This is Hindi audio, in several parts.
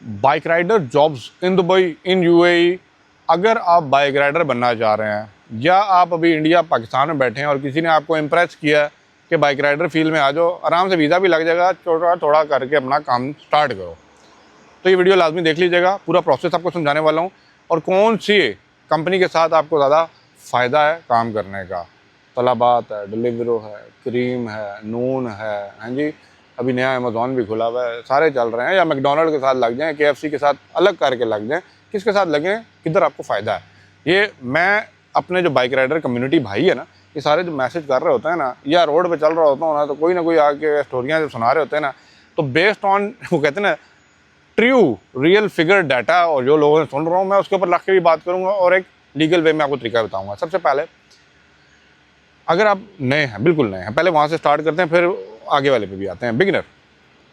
Bike rider jobs in Dubai, in UAE. अगर आप बाइक राइडर बनना चाह रहे हैं या आप अभी इंडिया पाकिस्तान में बैठे हैं और किसी ने आपको इम्प्रेस किया है कि बाइक राइडर फील्ड में आ जाओ, आराम से वीज़ा भी लग जाएगा, थोड़ा थोड़ा करके अपना काम स्टार्ट करो। तो ये वीडियो लाजमी देख लीजिएगा, पूरा प्रोसेस आपको समझाने वाला हूँ और कौन सी कंपनी के साथ आपको ज़्यादा फ़ायदा है काम करने का। तलाबात है, डिलीवरो है, क्रीम है, नून है, हाँ जी, अभी नया अमेज़ॉन भी खुला हुआ है, सारे चल रहे हैं। या मैकडोनल्ड के साथ लग जाएँ, KFC के साथ अलग करके लग जाएँ, किसके साथ लगें, किधर आपको फ़ायदा है। ये मैं अपने जो बाइक राइडर कम्युनिटी भाई है ना, ये सारे जो मैसेज कर रहे होते हैं ना, या रोड पे चल रहा होता हूँ ना, तो कोई ना कोई आके स्टोरियाँ जब सुना रहे होते हैं ना, तो बेस्ड ऑन वो कहते हैं ना ट्रू रियल फिगर डाटा, और जो लोगों ने सुन रहा हूँ मैं उसके ऊपर रख के भी बात करूँगा और एक लीगल वे में आपको तरीका बताऊँगा। सबसे पहले अगर आप नए हैं, बिल्कुल नए हैं, पहले वहाँ से स्टार्ट करते हैं, फिर आगे वाले पे भी आते हैं। बिगिनर,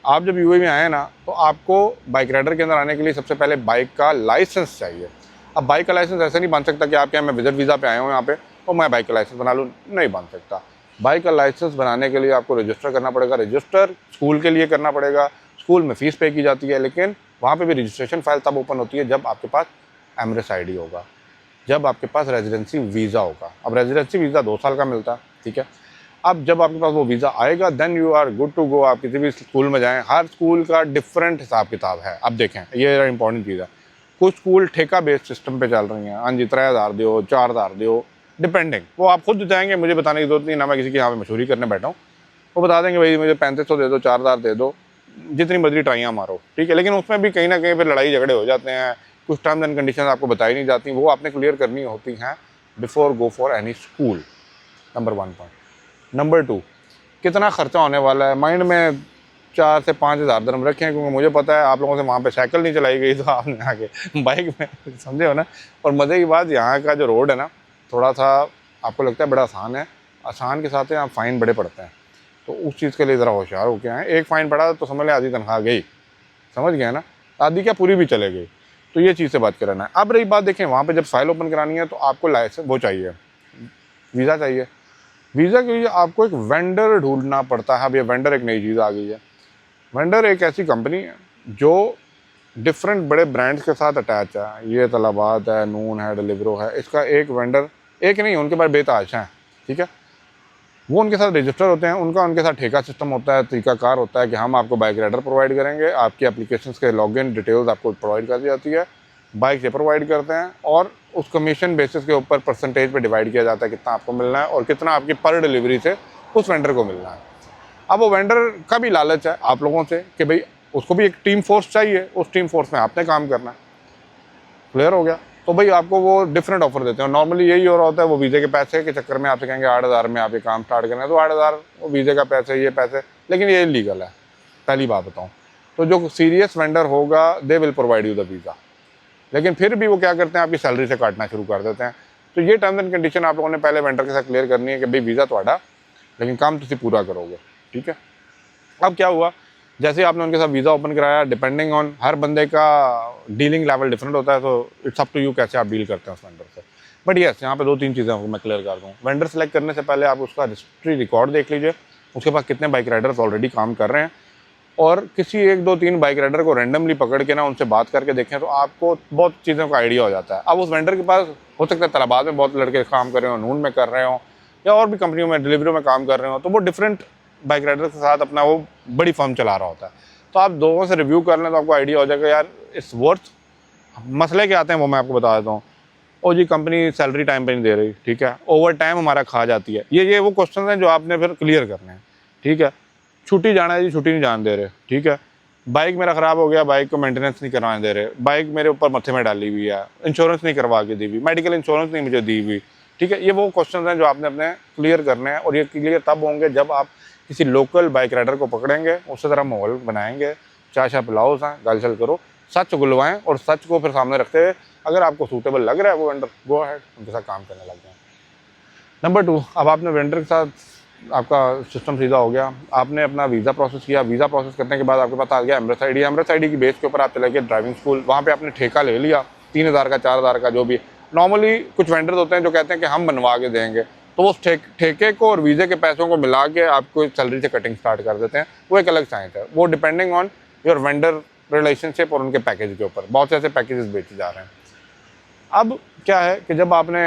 आप जब यूएई में आए ना, तो आपको बाइक राइडर के अंदर आने के लिए सबसे पहले बाइक का लाइसेंस चाहिए। अब बाइक का लाइसेंस ऐसे नहीं बन सकता कि आप क्या, मैं विजिट वीज़ा पे आया हूँ यहाँ पे तो मैं बाइक का लाइसेंस बना लूँ, नहीं बन सकता। बाइक का लाइसेंस बनाने के लिए आपको रजिस्टर करना पड़ेगा। रजिस्टर स्कूल के लिए करना पड़ेगा, स्कूल में फ़ीस पे की जाती है, लेकिन वहाँ पे भी रजिस्ट्रेशन फाइल तब ओपन होती है जब आपके पास एमरेस आईडी होगा, जब आपके पास रेजिडेंसी वीज़ा होगा। अब रेजिडेंसी वीज़ा 2 साल का मिलता है, ठीक है। अब जब आपके पास वो वीज़ा आएगा, then you are good to go. आप किसी भी स्कूल में जाएँ, हर स्कूल का डिफरेंट हिसाब किताब है। अब देखें, ये इंपॉर्टेंट चीज़ है, कुछ स्कूल ठेका बेस्ड सिस्टम पे चल रही हैं, हाँ जी, 3000 दो, 4000 दो, डिपेंडिंग। वो आप खुद जाएंगे, मुझे बताने की जरूरत नहीं, ना मैं किसी के यहाँ पे मशहूरी करने बैठा हूँ। वो बता देंगे भाई मुझे 3500 दे दो, 4000 दे दो, जितनी मर्जी ट्राइयाँ मारो, ठीक है। लेकिन उसमें भी कहीं ना कहीं फिर लड़ाई झगड़े हो जाते हैं, कुछ टर्म्स एंड कंडीशन आपको बताई नहीं जाती, वो आपने क्लियर करनी होती हैं before go for any school. Number 1 point. Number 2, कितना खर्चा होने वाला है, माइंड में 4 से 5000 दिरहम रखें, क्योंकि मुझे पता है आप लोगों से वहाँ पे साइकिल नहीं चलाई गई, तो आपने आके बाइक में समझे हो ना। और मज़े की बात, यहाँ का जो रोड है ना, थोड़ा सा आपको लगता है बड़ा आसान है, आसान के साथ यहाँ फ़ाइन बड़े पड़ते हैं, तो उस चीज़ के लिए ज़रा होशियार हो के आएँ। एक फ़ाइन पड़ा तो समझ लें आधी तनख्वाह गई, समझ गए ना, आधी क्या पूरी भी चले गई। तो ये चीज़ से बात कराना है। अब रही बात, देखें वहाँ पे जब फाइल ओपन करानी है तो आपको लाइसेंस वो चाहिए, वीज़ा चाहिए। वीज़ा के लिए आपको एक वेंडर ढूंढना पड़ता है। अब ये वेंडर एक नई चीज़ आ गई है। वेंडर एक ऐसी कंपनी है जो डिफरेंट बड़े ब्रांड्स के साथ अटैच है। ये तलाबात है, नून है, डिलीवरो है, इसका एक वेंडर, एक नहीं, उनके पास बेताज हैं, ठीक है। वो उनके साथ रजिस्टर होते हैं, उनके साथ ठेका सिस्टम होता है, तरीकाकार होता है कि हम आपको बाइक राइडर प्रोवाइड करेंगे, आपकी एप्लीकेशंस के लॉगिन डिटेल्स आपको प्रोवाइड कर दी जाती है, बाइक से प्रोवाइड करते हैं, और उस कमीशन बेसिस के ऊपर परसेंटेज पे डिवाइड किया जाता है कितना आपको मिलना है और कितना आपकी पर डिलीवरी से उस वेंडर को मिलना है। अब वो वेंडर का भी लालच है आप लोगों से कि भाई उसको भी एक टीम फोर्स चाहिए, उस टीम फोर्स में आपने काम करना है। क्लियर हो गया? तो भाई आपको वो डिफरेंट ऑफर देते हैं। नॉर्मली यही हो रहा होता है, वो वीज़े के पैसे के चक्कर में आपसे कहेंगे 8000 में आप ये काम स्टार्ट करना है, तो 8000 वो वीज़े का पैसे, ये पैसे, लेकिन ये इलीगल है, पहली बात बताऊँ तो। जो सीरियस वेंडर होगा they will provide you the visa, लेकिन फिर भी वो क्या करते हैं, आपकी सैलरी से काटना शुरू कर देते हैं। तो ये टर्म्स एंड कंडीशन आप लोगों ने पहले वेंडर के साथ क्लियर करनी है कि भाई वीज़ा थोड़ा, लेकिन काम तुम पूरा करोगे, ठीक है। अब क्या हुआ, जैसे आपने उनके साथ वीज़ा ओपन कराया, डिपेंडिंग ऑन हर बंदे का डीलिंग लेवल डिफरेंट होता है, तो इट्स अप टू यू कैसे आप डील करते हैं उस वेंडर से। बट यस, यहाँ पे 2-3 चीज़ें मैं क्लियर कर दूँ। वेंडर सेलेक्ट करने से पहले आप उसका हिस्ट्री रिकॉर्ड देख लीजिए, उसके पास कितने बाइक राइडर्स ऑलरेडी काम कर रहे हैं, और किसी 1-2-3 बाइक राइडर को रैंडमली पकड़ के ना उनसे बात करके देखें, तो आपको बहुत चीज़ों का आइडिया हो जाता है। अब उस वेंडर के पास हो सकता है तलाबाद में बहुत लड़के काम कर रहे हो, नून में कर रहे हो, या और भी कंपनियों में डिलीवरी में काम कर रहे हो, तो वो डिफरेंट बाइक राइडर के साथ अपना वो बड़ी फर्म चला रहा होता है। तो आप दोनों से रिव्यू कर लें तो आपको आइडिया हो जाएगा यार इट्स वर्थ। मसले क्या आते हैं वो मैं आपको बता देता हूँ। और जी कंपनी सैलरी टाइम पे नहीं दे रही, ठीक है, ओवर टाइम हमारा खा जाती है, ये वो क्वेश्चन हैं जो आपने फिर क्लियर करने हैं, ठीक है। छुट्टी जाना है जी, छुट्टी नहीं जाने दे रहे, ठीक है। बाइक मेरा ख़राब हो गया, बाइक को मेंटेनेंस नहीं करवाने दे रहे, बाइक मेरे ऊपर मत्थे में डाली हुई है, इंश्योरेंस नहीं करवा के दी हुई, मेडिकल इंश्योरेंस नहीं मुझे दी हुई, ठीक है। ये वो क्वेश्चन हैं जो आपने अपने क्लियर करने हैं, और ये क्लियर तब होंगे जब आप किसी लोकल बाइक राइडर को पकड़ेंगे, उससे ज़रा माहौल बनाएंगे, चाय शाय पिलाओ, गल चल करो, सच गुलवाएं, और सच को फिर सामने रखते हुए अगर आपको सूटेबल लग रहा है वो वेंडर, गो अहेड, उनके साथ काम करने लग जाए। नंबर 2, अब आपने वेंडर के साथ आपका सिस्टम सीधा हो गया, आपने अपना वीज़ा प्रोसेस किया। वीज़ा प्रोसेस करने के बाद आपके पास आ गया एमरेस आईडी। एमरेस आईडी की बेस के ऊपर आप चले गए ड्राइविंग स्कूल, वहाँ पे आपने ठेका ले लिया 3000 का, 4000 का, जो भी। नॉर्मली कुछ वेंडर्स होते हैं जो कहते हैं कि हम बनवा के देंगे, तो उस ठेके को और वीज़े के पैसों को मिला के आपको सैलरी से कटिंग स्टार्ट कर देते हैं, वो एक अलग साइंस है। वो depending on your vendor relationship और उनके पैकेज के ऊपर। बहुत से ऐसे पैकेजेस बेचे जा रहे हैं। अब क्या है कि जब आपने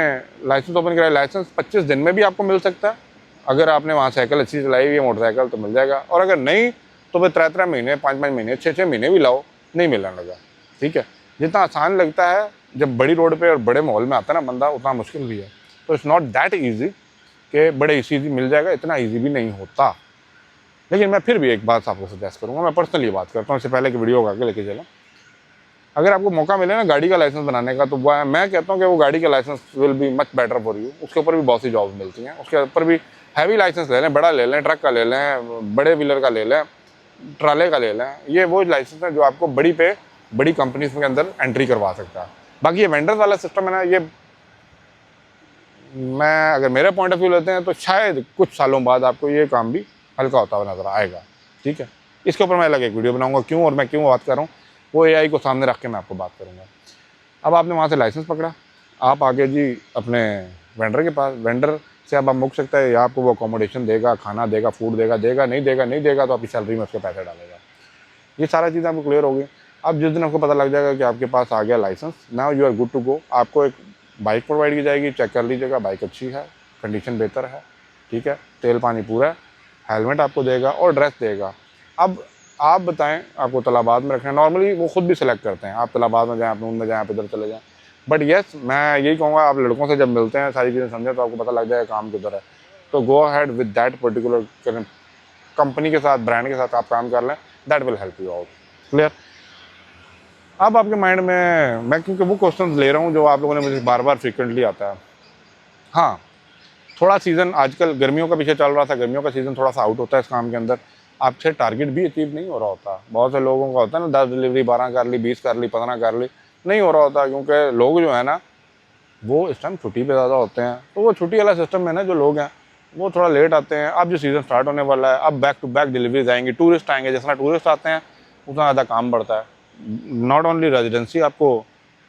लाइसेंस ओपन कराया, लाइसेंस 25 दिन में भी आपको मिल सकता है। अगर आपने वहाँ साइकिल अच्छी चलाई हुई है, मोटरसाइकिल, तो मिल जाएगा। और अगर नहीं तो फिर 3-3 महीने, 5-5 महीने, 6-6 महीने भी लाओ, नहीं मिलने लगा। ठीक है, जितना आसान लगता है जब बड़ी रोड पे और बड़े माहौल में आता है ना बंदा, उतना मुश्किल भी है। तो इट्स नॉट दैट ईजी कि बड़े इसी मिल जाएगा, इतना ईजी भी नहीं होता। लेकिन मैं फिर भी एक बात आपको सजेस्ट करूँगा, मैं पर्सनली बात करता हूँ, इससे पहले कि वीडियो को आगे लेके चलो। अगर आपको मौका मिले ना गाड़ी का लाइसेंस बनाने का, तो मैं कहता हूँ कि वो गाड़ी का licence will be much better for you. उसके ऊपर भी बहुत सी जॉब्स मिलती हैं। उसके ऊपर भी हैवी लाइसेंस ले लें, बड़ा ले लें, ट्रक का ले लें, बड़े व्हीलर का ले लें, ट्राले का ले लें। ये वो लाइसेंस है जो आपको बड़ी कंपनीज के अंदर एंट्री करवा सकता है। बाकी ये वेंडर्स वाला सिस्टम है ना, ये मैं अगर मेरे पॉइंट ऑफ व्यू लेते हैं तो शायद कुछ सालों बाद आपको ये काम भी हल्का होता हुआ नजर आएगा। ठीक है, इसके ऊपर मैं अलग एक वीडियो बनाऊंगा, क्यों और मैं क्यों बात कर रहा हूँ, वो एआई को सामने रख के मैं आपको बात करूँगा। अब आपने वहाँ से लाइसेंस पकड़ा, आप आगे जी अपने वेंडर के पास, वेंडर से अब आप मुक सकता है, या आपको वो अकोमोडेशन देगा, खाना देगा, फूड देगा, नहीं देगा तो आपकी सैलरी में उसके पैसे डालेगा। ये सारा चीज़ें आपको क्लियर हो गई। अब जिस दिन आपको पता लग जाएगा कि आपके पास आ गया licence, now you are good to go. आपको एक बाइक प्रोवाइड की जाएगी, चेक कर लीजिएगा बाइक अच्छी है, कंडीशन बेहतर है, ठीक है, तेल पानी पूरा है, हेलमेट आपको देगा और ड्रेस देगा। अब आप बताएं आपको तलाबाद में रखना है, नॉर्मली वो खुद भी सिलेक्ट करते हैं, आप तलाबाद में जाएँ, आप नून में जाएँ, आप इधर चले जाएँ। बट येस, मैं यही कहूँगा, आप लड़कों से जब मिलते हैं सारी चीज़ें समझें तो आपको पता लग जाएगा काम किधर है। तो go ahead with that particular company के साथ, ब्रांड के साथ आप काम कर लें, that will help you out. Clear? अब आपके माइंड में मैं क्योंकि वो क्वेश्चंस ले रहा हूँ जो आप लोगों ने मुझे बार बार फ्रिक्वेंटली आता है। हाँ, थोड़ा सीज़न आजकल गर्मियों का पीछे चल रहा था, गर्मियों का सीज़न थोड़ा सा आउट होता है इस काम के अंदर, आपसे टारगेट भी अचीव नहीं हो रहा होता। बहुत से लोगों का होता है ना, 10 डिलीवरी 12 कर ली, 20 कर ली, 15 कर ली, नहीं हो रहा होता, क्योंकि लोग जो है ना वो इस टाइम छुट्टी पे ज़्यादा होते हैं। तो वो छुट्टी वाला सिस्टम में ना जो लोग हैं वो थोड़ा लेट आते हैं। अब जो सीज़न स्टार्ट होने वाला है, अब बैक टू बैक डिलीवरीज आएंगी, टूरिस्ट आएंगे, जितना टूरिस्ट आते हैं उतना ज़्यादा काम बढ़ता है। नॉट ओनली रेजिडेंसी आपको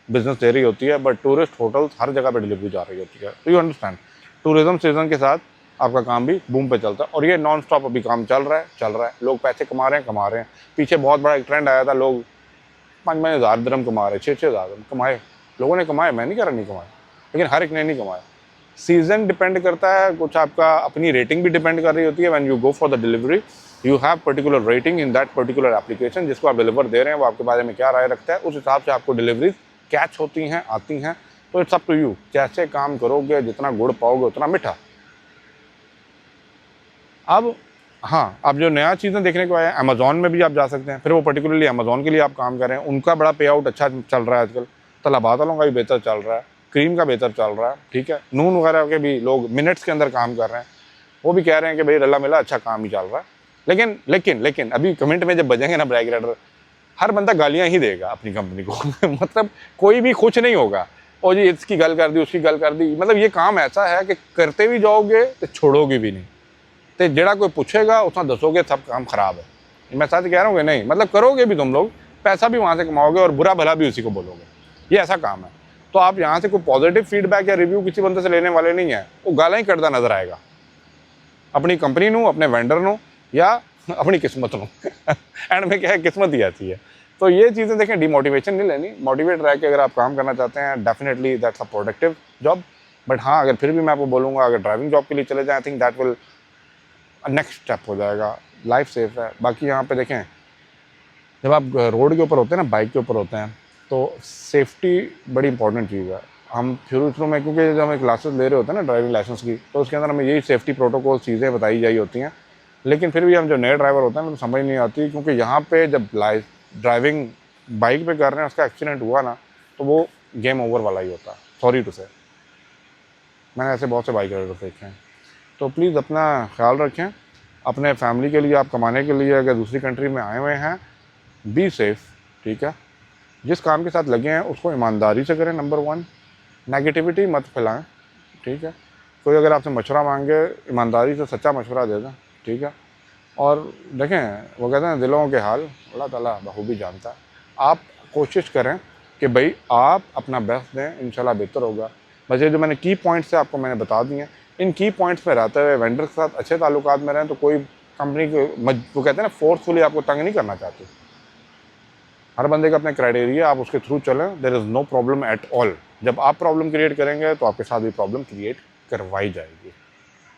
बिजनेस दे रही होती है, बट टूरिस्ट होटल्स हर जगह पे डिलीवरी जा रही होती है। तो यू अंडरस्टैंड, टूरिज्म सीजन के साथ आपका काम भी बूम पे चलता है, और ये नॉन स्टॉप अभी काम चल रहा है। लोग पैसे कमा रहे हैं। पीछे बहुत बड़ा एक ट्रेंड आया था, लोग 5-5 हज़ार दिरहम कमा रहे, 6-6 हज़ार कमाए, लोगों ने कमाए, मैं नहीं कह रहा नहीं कमाए, लेकिन हर एक ने नहीं कमाया। सीजन डिपेंड करता है, कुछ आपका अपनी रेटिंग भी डिपेंड कर रही होती है। When you go for the delivery, you have particular rating in that particular application, जिसको आप डिलीवर दे रहे हैं वो आपके बारे में क्या राय रखता है, उस हिसाब से आपको डिलीवरीज कैच होती हैं, आती हैं। तो इट्स अप टू यू, कैसे काम करोगे, जितना गुड़ पाओगे उतना मीठा। अब हाँ, अब जो नया चीज़ें देखने को आया, अमेज़ॉन में भी आप जा सकते हैं, फिर वो पर्टिकुलरली अमेज़ॉन के लिए आप काम कर रहे हैं, उनका बड़ा पे आउट अच्छा चल रहा है आजकल। तलाबात वालों का भी बेहतर चल रहा है, क्रीम का बेहतर चल रहा है, ठीक है, नून वगैरह के भी लोग मिनट्स के अंदर काम कर रहे हैं, वो भी कह रहे हैं कि भाई रला मिला अच्छा काम ही चल रहा है। लेकिन अभी कमेंट में जब बजेंगे ना बाइक राइडर, हर बंदा गालियाँ ही देगा अपनी कंपनी को मतलब कोई भी खुश नहीं होगा, और जी इसकी गल कर दी, उसकी गल कर दी। मतलब ये काम ऐसा है कि करते भी जाओगे तो छोड़ोगे भी नहीं, तो जेड़ा कोई पूछेगा उसमें दसोगे सब काम खराब है। मैं सच कह रहा हूँ कि नहीं, मतलब करोगे भी तुम लोग, पैसा भी वहाँ से कमाओगे और बुरा भला भी उसी को बोलोगे, ये ऐसा काम है। तो आप यहाँ से कोई पॉजिटिव फीडबैक या रिव्यू किसी बंदे से लेने वाले नहीं है, वो गाला ही करता नजर आएगा अपनी कंपनी नू, अपने वेंडर नू, या अपनी किस्मत नू एंड में क्या है, किस्मत ही आती है। तो ये चीज़ें देखें, डिमोटिवेशन नहीं लेनी, मोटिवेट रह के अगर आप काम करना चाहते हैं, definitely that's a productive job. But हाँ, अगर फिर भी मैं आपको बोलूँगा अगर ड्राइविंग जॉब के लिए चले जाएँ, I think that will next step हो जाएगा, लाइफ सेफ है। बाकी यहाँ पे देखें, जब आप रोड के ऊपर होते हैं ना, बाइक के ऊपर होते हैं, तो सेफ्टी बड़ी इंपॉर्टेंट चीज़ है। हम शुरू में, क्योंकि जब हमें क्लासेस ले रहे होते हैं ना ड्राइविंग लाइसेंस की, तो उसके अंदर हमें यही सेफ्टी प्रोटोकॉल चीज़ें बताई जाई होती हैं, लेकिन फिर भी हम जो नए ड्राइवर होते हैं ना तो समझ नहीं आती, क्योंकि यहाँ पे जब ड्राइविंग बाइक पे कर रहे हैं, उसका एक्सीडेंट हुआ ना, तो वो गेम ओवर वाला ही होता है। सॉरी टू से, मैंने ऐसे बहुत से बाइक राइडर देखे हैं। तो प्लीज़ अपना ख्याल रखें, अपने फैमिली के लिए, आप कमाने के लिए अगर दूसरी कंट्री में आए हुए हैं, बी सेफ, ठीक है। जिस काम के साथ लगे हैं उसको ईमानदारी से करें, नंबर 1। नेगेटिविटी मत फैलाएं, ठीक है। कोई अगर आपसे मशवरा मांगे, ईमानदारी से सच्चा मशवरा दे दें, ठीक है। और देखें, वो कहते हैं दिलों के हाल अल्लाह ताला बखूबी जानता है। आप कोशिश करें कि भाई आप अपना बेस्ट दें, इंशाल्लाह बेहतर होगा। बस ये जो मैंने की पॉइंट्स है आपको मैंने बता दिए, इन की पॉइंट्स में रहते हुए वेंडर के साथ अच्छे ताल्लुकात में रहें, तो कोई कंपनी को वो कहते हैं ना फोर्सफुली आपको तंग नहीं करना चाहती। हर बंदे का अपना क्राइटेरिया, आप उसके थ्रू चलें, there is no problem at all. जब आप प्रॉब्लम क्रिएट करेंगे तो आपके साथ भी प्रॉब्लम क्रिएट करवाई जाएगी।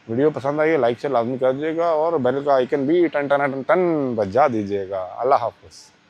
वीडियो पसंद आई है लाइक से लाजमी कर दीजिएगा और बेल का आइकन भी टन टन टन टन बजा दीजिएगा। अल्लाह हाफ़िज़।